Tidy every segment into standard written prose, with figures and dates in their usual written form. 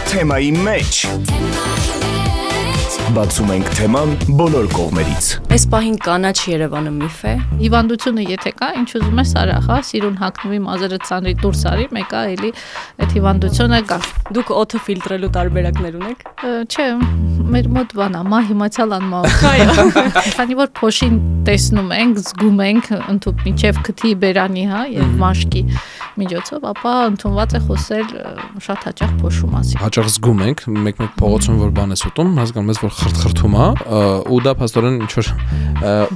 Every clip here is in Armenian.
Թեմայի մեջ բացում ենք թեման բոլոր կողմերից։ Այս պահին կանաչ Երևանը միֆ է։ Հիվանդությունը եթե կա, ինչ ուզում ես արախ, հա, սիրուն հագնվի մազերը ցանրի դուրս արի, մեկը էլի այդ հիվանդությունը կա։ Դուք օդը ֆիլտրելու տարբերակներ ունեք։ Չէ, մեր մոտ բանա, մա հիմացյալ անմա։ Այո։ Քանի որ փոշին տեսնում ենք, զգում ենք ընդհանուր միջև քթի բերանի, հա, եւ մաշկի միջոցով, ապա ընդունված է խոսել շատ հաճախ փոշու մասին։ Հաճախ զգում ենք, մեկ-մեկ փողոցում որ բան ես ուտում, հասկանում ես որ խրթխրթում է, ու դա փաստորեն ինչ որ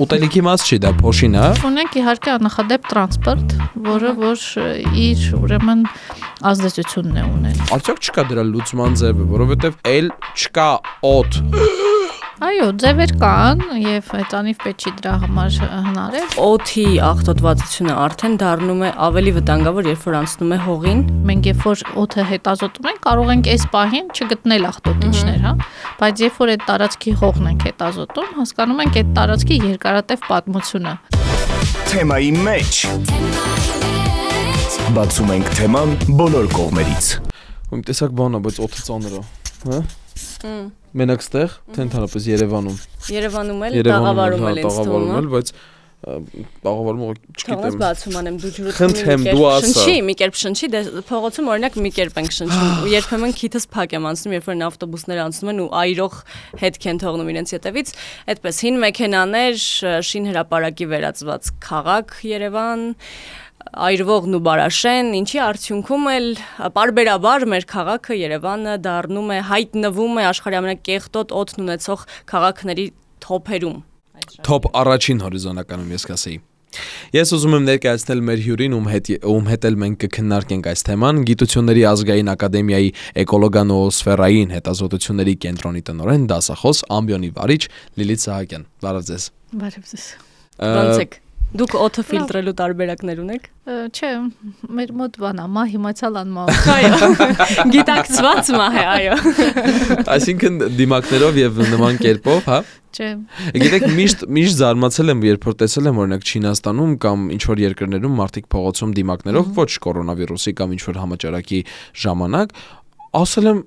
ուտելիքի մաս չի, դա փոշին է։ Ունենք իհարկե աննախադեպ տրանսպորտ, որը որ իր ուրեմն ազդեցությունն է ունենում։ Արդյոք չկա դրա լուծման ձևը, որովհետև էլ չկա օդ։ Այո, ձևեր կան եւ հեծանիվ պետք չի դրա համար հնարել։ Օդի աղտոտվածությունը արդեն դառնում է ավելի վտանգավոր, երբ որ անցնում է հողին։ Մենք երբ որ օդը հետազոտում ենք, կարող ենք այս պահին չգտնել աղտոտիչներ, հա, բայց երբ որ այդ տարածքի հողն ենք հետազոտում, հասկանում ենք այդ տարածքի երկարատև պատմությունը։ Թեմայի մեջ բացում ենք թեման բոլոր կողմերից։ Ում տեսակ բան է, բայց օդը ծանր է, հա։ Մենակ ստեղ, թե ընդհանրապես Երևանում։ Երևանում էլ տաղավարում էլ ինձ թվում է, բայց տաղավարում չգիտեմ։ Թողած բացում անեմ դու ջուրը Խնդրեմ դու ասա։ Մի կերպ շնչի, փողոցում օրինակ մի կերպ ենք շնչում ու երբեմն քիթս փակ եմ անցնում, երբ որ ավտոբուսները անցնում են ու այրող հետք են թողնում իրենց ետևից, այդպես հին մեքենաներ, շինհրապարակի վերածված քաղաք Երևան, այրվողն ու բարաշեն, ինչի արդյունքում էլ պարբերաբար մեր քաղաքը Երևանը դառնում է, հայտնվում է աշխարհի ամենակեղտոտ օդն ունեցող քաղաքների թոփերում։ Թոփ առաջին հորիզոնականում ես կասեի։ Ես ուզում եմ ներկայացնել մեր հյուրին, ում հետ էլ մենք կքննարկենք այս թեման, Գիտությունների ազգային ակադեմիայի էկոլոգանոոսֆերային հետազոտությունների կենտրոնի տնօրեն, դասախոս, ամբիոնի վարիչ Լիլիթ Սահակյան։ Բարև ձեզ։ Բարև ձեզ։ Ոնց եք։ Դուք օդը ֆիլտրելու տարբերակներ ունեք։ Չէ, մեր մոտ բանա, մա հիմացյալ անմա։ Այո։ Գիտակցված մահ է, այո։ Այսինքն դիմակներով եւ նման կերպով, հա։ Չէ։ Գիտեք, միշտ զարմացել եմ, երբ որ տեսել եմ օրինակ Չինաստանում կամ ինչ որ երկրներում մարդիկ փողոցում դիմակներով, ոչ կորոնավիրուսի կամ ինչ որ համաճարակի ժամանակ, ասել եմ,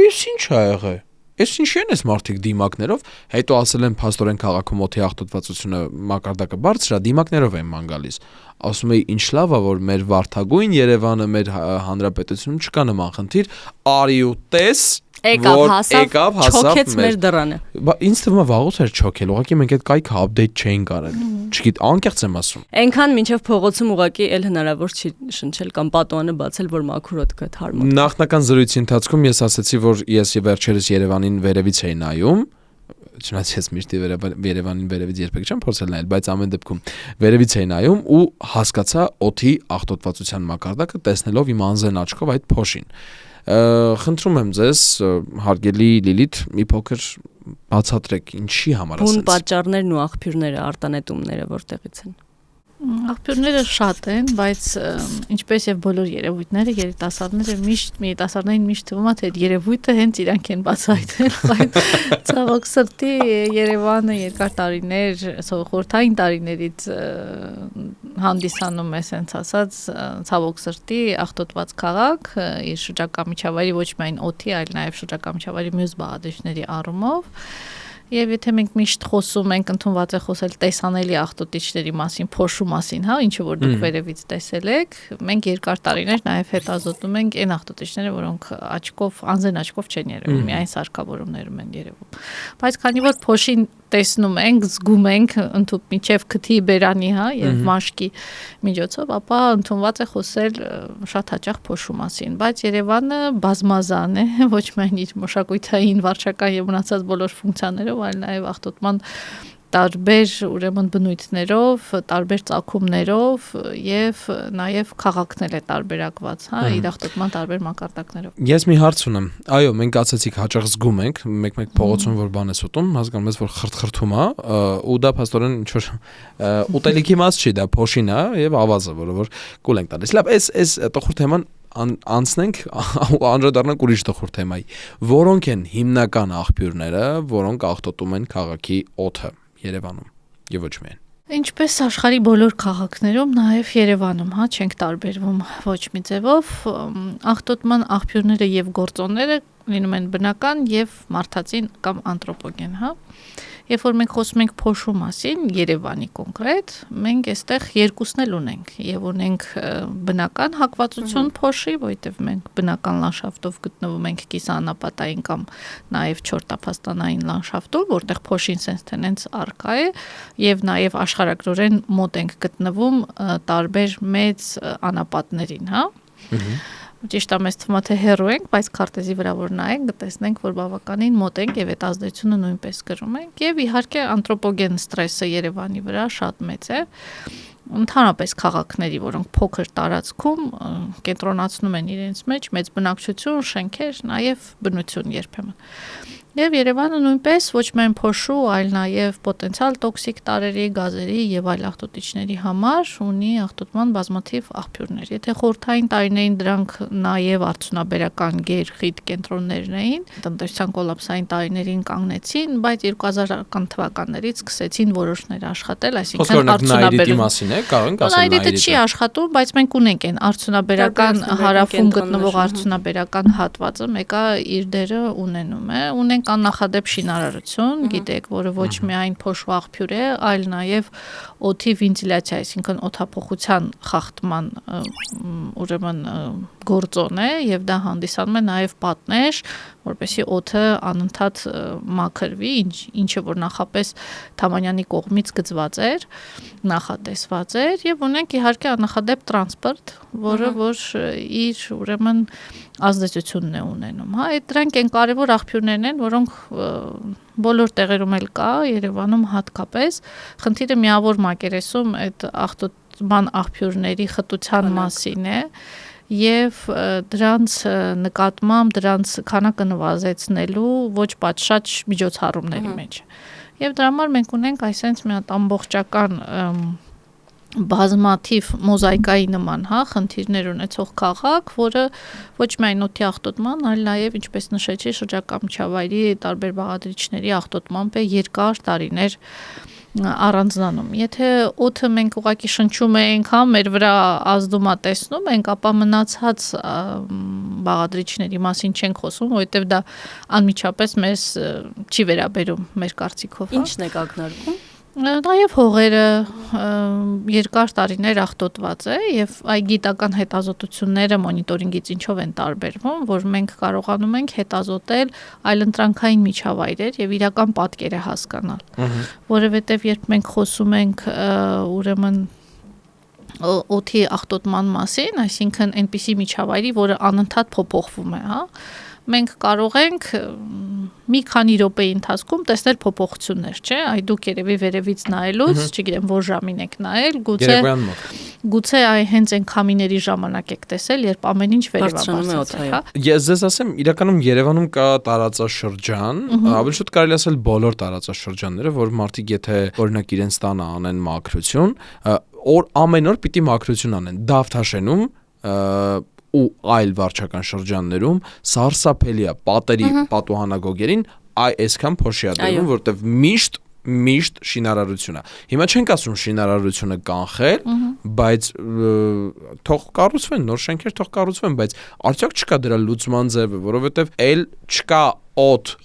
«Էս ինչ ա եղել»։ Ես ինչ են ես մարդիկ դիմակներով, հետո ասել են փաստորեն քաղաքում օդի աղտոտվածությունը մակարդակը բարձր է, դիմակներով են ման գալիս։ Ասում էի ինչ լավ է, որ մեր վարդագույն Երևանը, մեր հանրապետությունում չկա նման խնդիր, արի ու տես, եկավ հասավ չոքեց մեր դռանը։ Ինձ թվում է վաղուց էր չոքել, ուղղակի մենք այդ կայքը update չէինք արել։ Չգիտեմ, անկեղծ եմ ասում։ Այնքան մինչև փողոցում ուղղակի էլ հնարավոր չի շնչել կամ պատուանը բացել, որ մաքուր օդ կա թարմոտ։ Նախնական զրույցի ընթացքում ես ասացի, որ ես վերջերս Երևանին վերևից էի նայում, չնայած ես միշտ Երևանին վերևից երբեք չեմ փորձել նայել, բայց ամեն դեպքում վերևից էի նայում ու հասկացա օդի աղտոտվածության մակարդակը տեսնելով իմ անզեն աչքով այդ փոշին։ Խնդրում եմ ձեզ, հարգելի Լիլիթ, մի փոքր բացատրեք ինչի համար ասենց։ Բուն պատճառներն ու աղբյուրները, արտանետումները որտեղից են։ Աղբյուրները շատ են, բայց ինչպես եւ բոլոր երևույթները, երիտասարդներին միշտ թվում է, թե այդ երևույթը հենց իրանք են բացահայտել, բայց ցավոք սրտի Երևանը երկար տարիներ, խորհրդային տարիներից հանդիսանում է, ասենց ասած, ցավոք սրտի աղտոտված քաղաք, իր շրջակա միջավայրի ոչ միայն օդի, այլ նաեւ շրջակա միջավայրի մյուս բաղադրիչների առումով։ Եվ եթե մենք միշտ խոսում ենք, ընդունված է խոսել տեսանելի աղտոտիչների մասին, փոշու մասին, հա, ինչը որ դուք վերևից տեսել եք, մենք երկար տարիներ նաև հետազոտում ենք այն աղտոտիչները, որոնք անզեն աչքով չեն երևում, միայն սարքավորումներում են երևում։ Բայց քանի որ փոշին տեսնում ենք, զգում ենք ընդհանուր միջև քթի բերանի, հա, եւ մաշկի միջոցով, ապա ընդունված է խոսել շատ հաճախ փոշու մասին, բայց Երևանը բազմազան է, ոչ միայն իր մշակութային, վարչական եւ մնացած բոլոր ֆունկցիաներով, այլ նաեւ աղտոտման տարբեր ուրեմն բնույթներով, տարբեր ծագումներով եւ նաեւ քաղաքն էլ է տարբերակված, հա, իր աղտոտման տարբեր մակարդակներով։ Ես մի հարց ունեմ։ Այո, մենք ասացիք հաճախ զգում ենք, մեկ-մեկ փողոցում որ բան ես ուտում, հասկանում ես որ խրթխրթում է, ու դա փաստորեն ինչ որ ուտելիքի մաս չի, դա փոշին է եւ ավազը, որը որ կուլ ենք տալիս։ Լավ, այս տխուր թեման անցնենք անդրադառնանք ուրիշ տխուր թեմայի։ Որոնք են հիմնական աղբյուրները, որոնք աղտոտում են քաղաքի օդը Երևանում եւ ոչ միայն։ Ինչպես աշխարհի բոլոր քաղաքներում, նաև Երևանում, չենք տարբերվում ոչ մի ձևով, աղտոտման աղբյուրները եւ գործոնները լինում են բնական եւ մարդածին կամ անթրոպոգեն, Երբ որ մենք խոսում ենք փոշու մասին, Երևանի կոնկրետ, մենք այստեղ երկուսն էլ ունենք, եւ ունենք բնական հակվածություն փոշի, որովհետեւ մենք բնական լանդշաֆտով գտնվում ենք կիսաանապատային կամ նաև չորտափաստանային լանդշաֆտում, որտեղ փոշին sense tenence արկա է, եւ նաև աշխարհագրորեն մոտ ենք գտնվում տարբեր մեծ անապատներին, Ճիշտ է, մեզ թվում է թե հեռու ենք, բայց քարտեզի վրա որ նայենք, կտեսնենք, որ բավականին մոտ ենք եւ այդ ազդեցությունը նույնպես կրում ենք եւ իհարկե անթրոպոգեն ստրեսը Երևանի վրա շատ մեծ է։ Ընդհանրապես քաղաքների, որոնք փոքր տարածքում կենտրոնացնում են իրենց մեջ մեծ բնակչություն, շենքեր, նաև բնություն երբեմն։ Եվ Երևանը նույնպես ոչ միայն փոշու, այլ նաև պոտենցիալ տոքսիկ տարրերի, գազերի եւ այլ աղտոտիչների համար ունի աղտոտման բազմաթիվ աղբյուրներ։ Եթե խորհրդային տարիներին դրանք նաև արդյունաբերական գեր-խիտ կենտրոններն էին, տնտեսության կոլապսային տարիներին կանգնեցին, բայց 2000-ական թվականներից սկսեցին որոշներ աշխատել, այսինքն արդյունաբերության մասին է, կարող ենք ասել Նայիրիտը չի աշխատում, բայց մենք ունենք այն արդյունաբերական հարավում գտնվող արդյունաբերական հատվածը, մեկը իր դերը ունենում է, ունենք աննախադեպ շինարարություն, գիտեք, որը ոչ միայն փոշու աղբյուր է, այլ նաև օդի վենտիլյացիա, այսինքն օդափոխության խախտման ուրեմն գործոն է եւ դա հանդիսանում է նաև պատնեշ, որպեսզի օդը անընդհատ մաքրվի, ինչը որ նախապես Թամանյանի կողմից գծված էր, նախատեսված էր եւ ունենք իհարկե աննախադեպ տրանսպորտ, որը որ իր ուրեմն ազդեցությունն է ունենում, այդ դրանք են կարևոր աղբյուրներն են, որոնք բոլոր տեղերում էլ կա, Երևանում հատկապես, խնդիրը միավոր մակերեսում այդ աղտոտման աղբյուրների խտության մասին է եւ դրանց նկատմամբ դրանց քանակը նվազեցնելու ոչ պատշաճ միջոցառումների մեջ։ Եվ դրա համար մենք ունենք այսպես մի հատ ամբողջական բազմաթիվ մոզաիկայի նման, խնդիրներ ունեցող քաղաք, որը ոչ միայն օդի աղտոտման, այլ նաև, ինչպես նշեցի, շրջակա միջավայրի տարբեր բաղադրիչների աղտոտմամբ է երկար տարիներ առանձնանում։ Եթե օդը մենք ուղղակի շնչում ենք, մեր վրա ազդում է տեսնում ենք, ապա մնացած բաղադրիչների մասին չենք խոսում, որովհետև դա անմիջապես մեզ չի վերաբերում մեր կարծիքով։ Ինչն է ակնարկում։ Նաև հողերը երկար տարիներ աղտոտված է եւ այ գիտական հետազոտությունները մոնիտորինգից ինչով են տարբերվում, որ մենք կարողանում ենք հետազոտել այլընտրանքային միջավայրեր եւ իրական պատկերը հասկանալ, որովհետեւ երբ մենք խոսում ենք ուրեմն օդի աղտոտման մասին, այսինքն այնպիսի միջավայրի, որը անընդհատ փոփոխվում է, մենք կարող ենք մի քանի րոպեի ընթացքում տեսնել փոփոխություններ, չէ՞, այ դուք երևի վերևից նայելուց, չգիտեմ, որ ժամին եք նայել, գուցե այ հենց այն քամիների ժամանակ եք տեսել, երբ ամեն ինչ վերևաբարձրացել է։ Ես ձեզ ասեմ, իրականում Երևանում կա տարածաշրջան, ավելի շուտ կարելի ասել բոլոր տարածաշրջանները, որ մարդիկ եթե օրինակ իրենց տանը անեն մաքրություն, ամեն օր պիտի մաքրություն անեն, Դավթաշենում ու այլ վարչական շրջաններում սարսափելի է պատերի պատուհանագոգերին այսքան փոշի է դրվում, որտեվ միշտ շինարարություն է։ Հիմա չենք ասում շինարարությունը կանխել, բայց թող կառուցվեն նոր շենքեր, թող կառուցվեն, բայց արդյոք չկա դրա լուծման ձևը, որովհետև էլ չկա օդ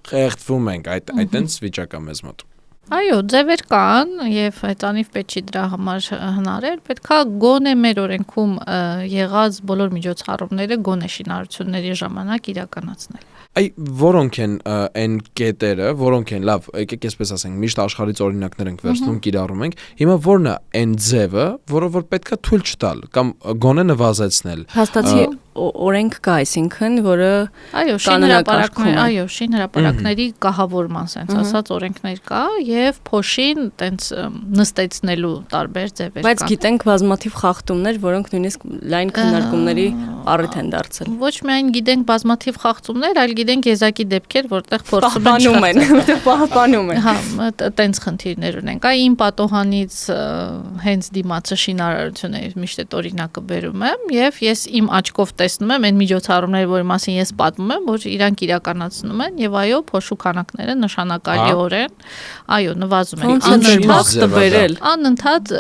խեղդվում ենք այդտենց վիճակա մեզ մոտ։ Այո, ձևեր կան եւ այդանիվ պետք չի դրա համար հնարել, պետքա գոնե մեր օրենքում եղած բոլոր միջոցառումները գոնե շինարարությունների ժամանակ իրականացնել։ Այ որոնք են այն կետերը, որոնք են լավ, եկեք այսպես ասենք, միշտ աշխարհից օրինակներ ենք վերցնում, կիրառում ենք։ Հիմա ո՞րն է այն ձևը, որը որ պետքա թույլ չտալ կամ գոնե նվազեցնել։ Հաստատի օրենք կա, այսինքն, որը շինհրապարակների կահավորման sense ասած օրենքներ կա եւ փոշին տենց նստեցնելու տարբեր ձևեր կան։ Բայց գիտենք բազմաթիվ խախտումներ, որոնք նույնիսկ լայն քննարկումների առիթ են դարձել։ Ոչ միայն գիտենք բազմաթիվ խախտումներ, այլ գիտենք եզակի դեպքեր, որտեղ փորձում են պահպանում են։ Հա, տենց խնդիրներ ունենք։ Այ իմ պատոհանից հենց դիմացը շինարարություն է, միշտ այդ օրինակը բերում եմ եւ ես իմ աչքով տեսնում եմ այն միջոցառումները, որի մասին ես պատմում եմ, որ իրանք իրականացնում են եւ այո, փոշու քանակները նշանակալիորեն այո, նվազում են։ Անընդհատ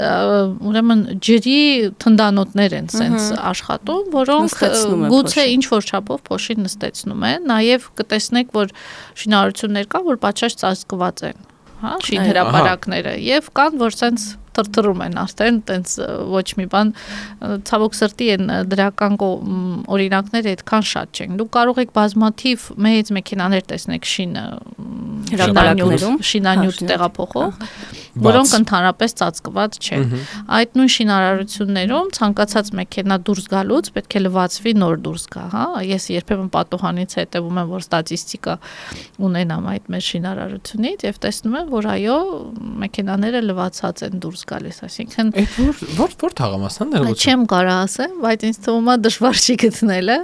ուրեմն ջրի թնդանոթներ են սենց աշխատում, որոնք գուցե ինչ որ չափով փոշին նստեցնում են, նաեւ կտեսնեք, որ շինարարություններ կան, որ պատշաճ ծածկված են, հա, շինհրապարակները եւ կան, որ սենց թրթռում են արդեն, տենց ոչ մի բան, ցավոք սրտի են դրական օրինակները այդքան շատ չեն։ Դուք կարող եք բազմաթիվ մեծ մեքենաներ տեսնեք շինանյութ տեղափոխող, որոնք ընդհանրապես ծածկված չեն։ Այդ նույն շինարարություններում ցանկացած մեքենա դուրս գալուց պետք է լվացվի նոր դուրս գա, հա։ Ես երբեմն պատոհանից հետևում եմ, որ ստատիստիկա ունենամ այդ մեր շինարարությունից եւ տեսնում եմ, որ այո, մեքենաները լվացած են դուրս գալիս, այսինքն որ թաղամասն է լվացած։ Չեմ կարող ասեմ, բայց ինձ թվում է դժվար չի գտնելը,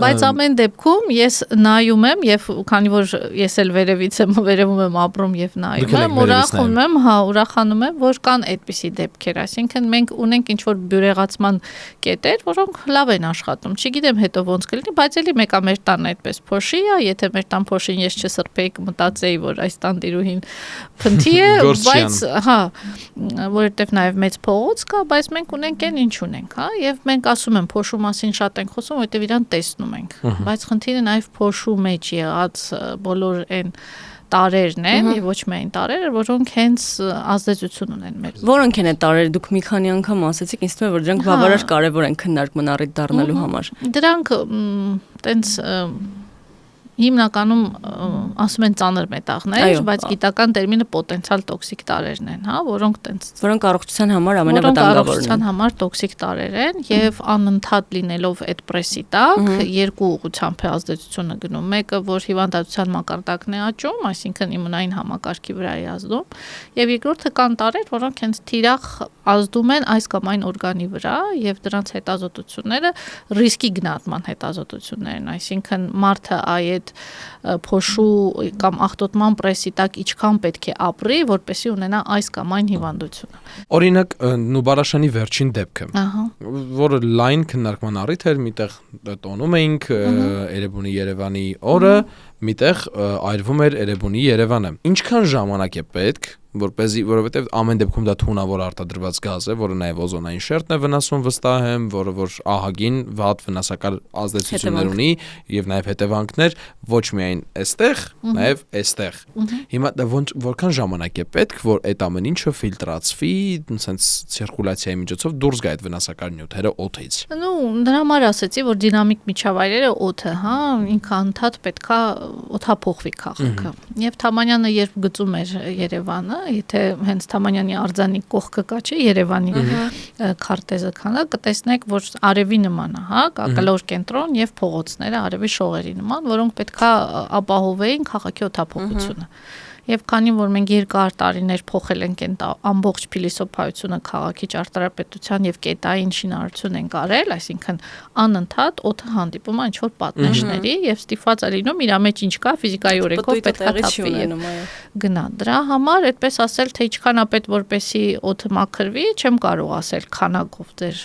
բայց ամեն դեպքում ես նայում եմ եւ քանի որ ես էլ վերևում եմ ապրում եւ նայում եմ, ուրախանում եմ, որ կան այդպիսի դեպքեր, այսինքն մենք ունենք ինչ որ բյուրեղացման կետեր, որոնք լավ են աշխատում։ Չգիտեմ հետո ոնց կլինի, բայց էլի մեկը մեր տանն այդպես փոշի է, եթե մեր տան փոշին ես չսրբեի կմտածեի, որ այս տան տիրուհին փնթի է, բայց հա, որովհետև նաև մեծ փողոց կա, բայց մենք ունենք այն ինչ ունենք, հա, եւ մենք ասում եմ փոշու մասին շատ ենք խոսում, որովհետև իրան տեսնում ենք, բայց խնդիրը նաև փոշու մեջ եղած բոլոր այն տարերն են եւ ոչ միայն տարերը, որոնք հենց ազդեցություն ունեն մեր։ Որոնք են այդ տարերը, դուք մի քանի անգամ ասացիք, ինձ թվում է, որ դրանք բավարար կարեւոր են քննարկման առիթ դառնալու համար։ Դրանք տենց հիմնականում ասում են ծանր մետաղներ, բայց գիտական տերմինը պոտենցիալ տոքսիկ տարրերն են, հա, որոնք առողջության համար ամենավտանգավորն են։ Առողջության համար տոքսիկ տարրեր են եւ անընդհատ լինելով այդ պրեսի տակ երկու ուղղությամբ է ազդեցությունը գնում։ Մեկը, որ հիվանդացության մակարդակն է աճում, այսինքն իմունային համակարգի վրա է ազդում, եւ երկրորդը կան տարրեր, որոնք հենց թիրախ ազդում են այս կամ այն օրգանի վրա եւ դրանց հետազոտությունները ռիսկի գնահատման հետազոտություններ են, այսինքն մարդը այդ փոշու կամ աղտոտման պրեսի տակ ինչքան պետք է ապրի, որպեսզի ունենա այս կամ այն հիվանդությունը։ Օրինակ Նուբարաշանի վերջին դեպքը, որը լայն քննարկման առիթ էր, միտեղ տոնում էինք Էրեբունի Երևանի օրը, միտեղ այրվում էր Էրեբունի Երևանը։ Ինչքան ժամանակ է պետք, որովհետև ամեն դեպքում դա թունավոր արտադրված գազ է, որը նաև օզոնային շերտն է վնասում վստահ եմ, որը որ ահագին վատ վնասակար ազդեցություններ ունի եւ նաև հետևանքներ ոչ միայն այստեղ, նաև այստեղ։ Հիմա դա որքան ժամանակ է պետք, որ այդ ամեն ինչը ֆիլտրացվի, sense ցիրկուլյացիայի միջոցով դուրս գա այդ վնասակար նյութերը օդից։ Դրա համար ասեցի, որ դինամիկ միջավայրերը օդը, հա, ինքը անդադ պետքա օդափոխվի քաղաքը։ Եվ Թամանյանը երբ գծում էր Երևանը, եթե հենց Թամանյանի արձանի կողքը կա չէ Երևանի քարտեզը քանա, կտեսնեք, որ արևի նման է, հա, կլոր կենտրոն եւ փողոցները արևի շողերի նման, որոնք պետքա ապահովեին քաղաքի օդափոխությունը։ Եվ քանի որ մենք երկար տարիներ փոխել ենք այն ամբողջ փիլիսոփայությունը քաղաքի ճարտարապետության եւ կետային շինարարություն են կարել, այսինքն անընդհատ օդը հանդիպում է ինչ-որ պատնեշների եւ ստիպված է լինում իր մեջ ինչ կա ֆիզիկայի օրենքով պետքա թափվի գնա։ Դրա համար այդպես ասել, թե ինչքան է պետք որպեսի օդը մաքրվի, չեմ կարող ասել քանակով դեր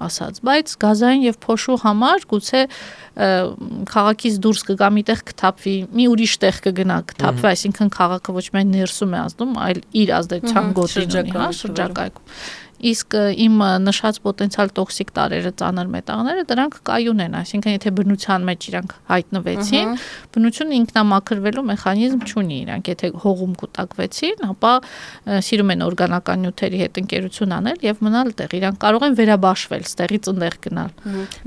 ասած, բայց գազային եւ փոշու համար գուցե քաղաքից դուրս կգա միտեղ կթափվի, մի ուրիշ տեղ կգնա կթափվի, այսինքն քաղաքը ոչ միայն ներսում է ազդում, այլ իր ազդեցության գոտին ունի, հա, շրջակայքում։ Իսկ իմ նշած պոտենցիալ տոքսիկ տարրերը ծանր մետաղները դրանք կայուն են, այսինքն եթե բնության մեջ իրանք հայտնվեցին, բնությունը ինքնամաքրվելու մեխանիզմ չունի իրանք, եթե հողում կուտակվեցին, ապա սիրում են օրգանական նյութերի հետ ընկերություն անել եւ մնալ տեղ, իրանք կարող են վերաբաշխվել, ստեղից ընդեղ գնալ։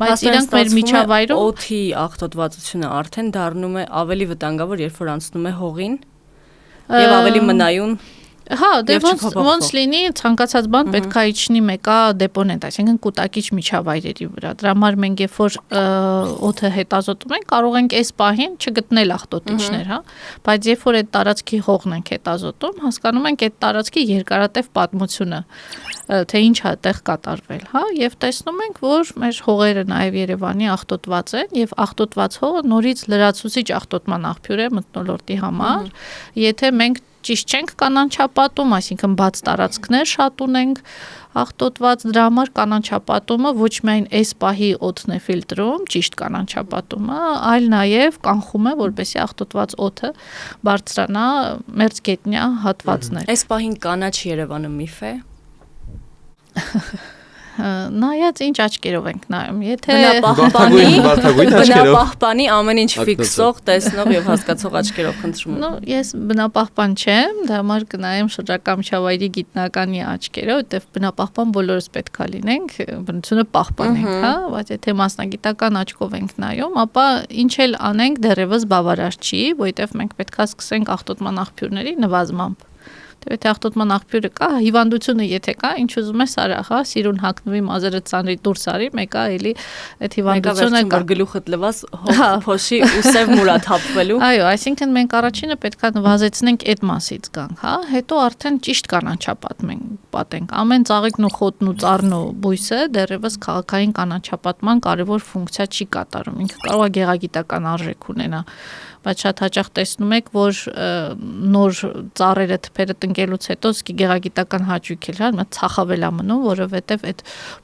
Բայց իրանք մեր միջավայրում օդի աղտոտվածությունը արդեն դառնում է ավելի վտանգավոր, երբ որ անցնում է հողին եւ ավելի մնայուն։ Հա, դե ոնց լինի ցանկացած բան պետքա իջնի մեկա դեպոնենտ, այսինքն կուտակիչ միջավայրերի վրա։ Դրա համար մենք երբ որ օդը հետազոտում ենք, կարող ենք այս պահին չգտնել աղտոտիչներ, հա, բայց երբ որ այդ տարածքի հողն ենք հետազոտում, հասկանում ենք այդ տարածքի երկարատև պատմությունը, թե ինչ է այդտեղ կատարվել, հա, եւ տեսնում ենք, որ մեր հողերը նաեւ Երևանի աղտոտված են եւ աղտոտված հողը նորից լրացուցիչ աղտոտման աղբյուր է մթնոլորտի համար, եթե մենք ճիշտ չենք կանանչապատում, այսինքն բաց տարածքներ շատ ունենք աղտոտված, դրա համար կանանչապատումը ոչ միայն այս պահի օդն է ֆիլտրում, ճիշտ կանանչապատումը, այլ նաև կանխում է, որպեսզի աղտոտված օդը բարձրանա մերձգետնյա հատվածներ։ Այս պահին կանաչ Երևանը միֆ է։ Նայած ինչ աչքերով ենք նայում, եթե բնապահպանի ամեն ինչ ֆիքսող, տեսնող եւ հասկացող աչքերով խնդրում եմ։ Ես բնապահպան չեմ, դա համար կնայեմ շրջակա միջավայրի գիտնականի աչքերով, որտեվ բնապահպան բոլորս պետք է լինենք, բնությունը պահպանենք, հա, բայց եթե մասնագիտական աչքով ենք նայում, ապա ինչ էլ անենք դեռևս բավարար չի, որովհետեւ մենք պետք է սկսենք աղտոտման աղբյուրների նվազմամբ։ Եթե աղտոտման աղբյուրը կա, հիվանդությունը եթե կա, ինչ ուզում ես արա, հա, սիրուն հագնվի, մազերը ծանրի դուրս արի, մեկը էլի այդ հիվանդությունը կա, գլուխդ լվաս փոշի ու սև մուրա թափվելու։ Այո, այսինքն մենք առաջինը պետք է նվազեցնենք այդ մասից գանք, հա, հետո արդեն ճիշտ կանանչապատենք։ Ամեն ծաղիկն ու խոտն ու ծառն ու բույսը դեռևս քաղաքային կանանչապատման կարևոր ֆունկցիա չի կատարում։ Ինքը կարող է գեղագիտական արժեք ունենա, բայց շատ հաճախ տեսնում եք, որ նոր ծառերը թփերը տնկելուց հետո գեղագիտական հաճույք էլ հա ցախավել է մնում, որովհետև այդ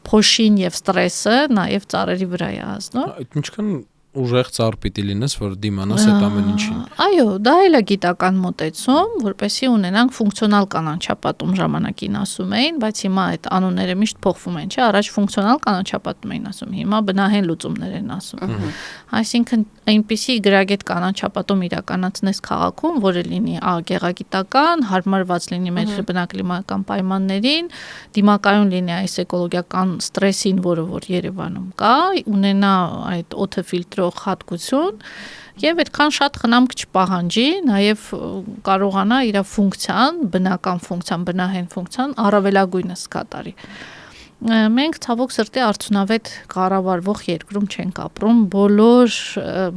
փոշին եւ ստրեսը նաեւ ծառերի վրա է ազդում։ Այդ ինչքան ուժեղ ծառ պիտի լինես, որ դիմանաս այդ ամեն ինչին։ Այո, դա էլ է գիտական մոտեցում, որպեսզի ունենանք ֆունկցիոնալ կանանչապատում ժամանակին ասում էին, բայց հիմա այդ անունները միշտ փոխվում են, չէ՞, առաջ ֆունկցիոնալ կանանչապատում էին ասում, հիմա բնահեն լուծումներ են ասում։ Այսինքն այնպիսի գրագետ կանանչապատում իրականացնես քաղաքում, որը լինի գեղագիտական, հարմարված լինի մեր բնակլիմայական պայմաններին, դիմակայուն լինի այս էկոլոգիական ստրեսին, որը որ Երևանում կա, ունենա այդ օդը ֆիլտրող հատկություն եւ այդքան շատ խնամք չպահանջի, նաեւ կարողանա իր ֆունկցիան, բնական ֆունկցիան, բնահեն ֆունկցիան առավելագույնս կատարի։ Մենք ցավոք սրտի արդյունավետ կառավարվող երկրում չենք ապրում, բոլոր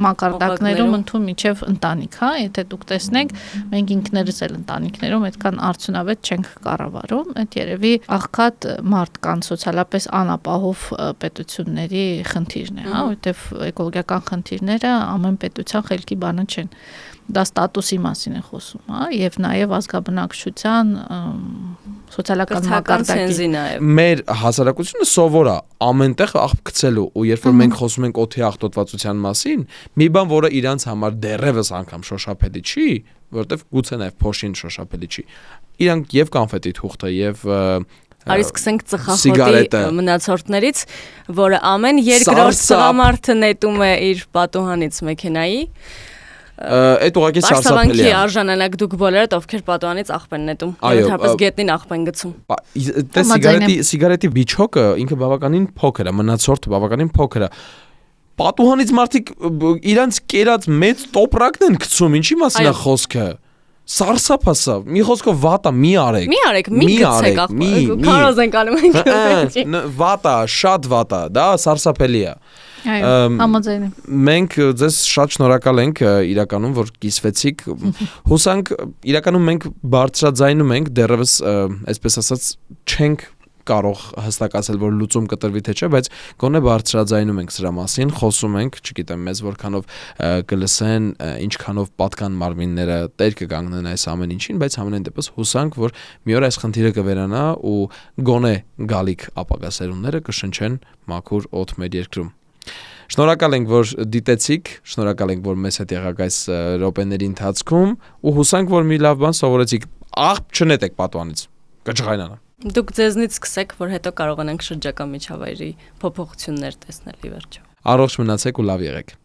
մակարդակներում ընդհանուր միջև ընտանիք, հա, եթե դուք տեսնեք, մենք ինքներս էլ ընտանիքներում այդքան արդյունավետ չենք կառավարում, այդ երևի աղքատ մարդկանց սոցիալապես անապահով պետությունների խնդիրն է, հա, որովհետև էկոլոգիական խնդիրները ամեն պետության խելքի բանը չեն։ Դա ստատուսի մասին է խոսում, հա, եւ նաեւ ազգաբնակչության սոցիալական մակարդակի։ Մեր հասարակությունը սովոր է ամենտեղ աղբ գցելու, ու երբ որ մենք խոսում ենք օդի աղտոտվածության մասին, մի բան, որը իրանց համար դեռևս անգամ շոշափելի չի, որովհետեւ գուցե նաեւ փոշին շոշափելի չի։ Իրանք եւ կոնֆետի թուղթը եւ Արի սկսենք ծխախոտի մնացորդներից, որը ամեն երկրորդ տղամարդը նետում է իր պատուհանից մեքենայի։ Այդ ուղղակի սարսափելի է։ Բարսավանքի արժանանակ դուք բոլորդ ովքեր պատուհանից աղբ են նետում, ընդհանրապես գետնին աղբ են գցում։ Դե սիգարետի բիչոկը ինքը բավականին փոքր է, մնացորդը բավականին փոքր է։ Պատուհանից մարդիկ իրանց կերած մեծ տոպրակն են գցում, ինչի մասին է խոսքը։ Սարսափասա, մի խոսքով վատա, մի արեք։ Մի արեք, մի գցեք աղբ։ Քարոզ ենք անում ենք։ Վատա, շատ վատա, դա սարսափելի է։ Այո, համաձայն եմ։ Մենք ձեզ շատ շնորհակալ ենք իրականում, որ կիսվեցիք։ Հուսանք իրականում մենք բարձրաձայնում ենք, դեռևս այսպես ասած չենք կարող հստակացել, որ լուծում կտրվի թե չէ, բայց գոնե բարձրաձայնում ենք սրա մասին, խոսում ենք, չգիտեմ, մեզ որքանով կլսեն, ինչքանով պատկան մարմինները տեր կգանգնեն այս ամեն ինչին, բայց ամենայն դեպս հուսանք, որ մի օր այս խնդիրը կվերանա ու գոնե գալիք ապագա սերունդները կշնչեն մաքուր օդ մեր երկրում։ Շնորհակալ ենք, որ դիտեցիք, շնորհակալ ենք, որ մեզ հետ եղաք այս րոպեների ընթացքում ու հուսանք, որ մի լավ բան սովորեցիք։ Աղբ չնետեք պատուհանից, կջղայնանա։ Դուք ձեզնից սկսեք, որ հետո կարողանանք շրջակա միջավայրի փոփոխություններ տեսնել ի վերջո։ Առողջ մնացեք ու լավ եղեք։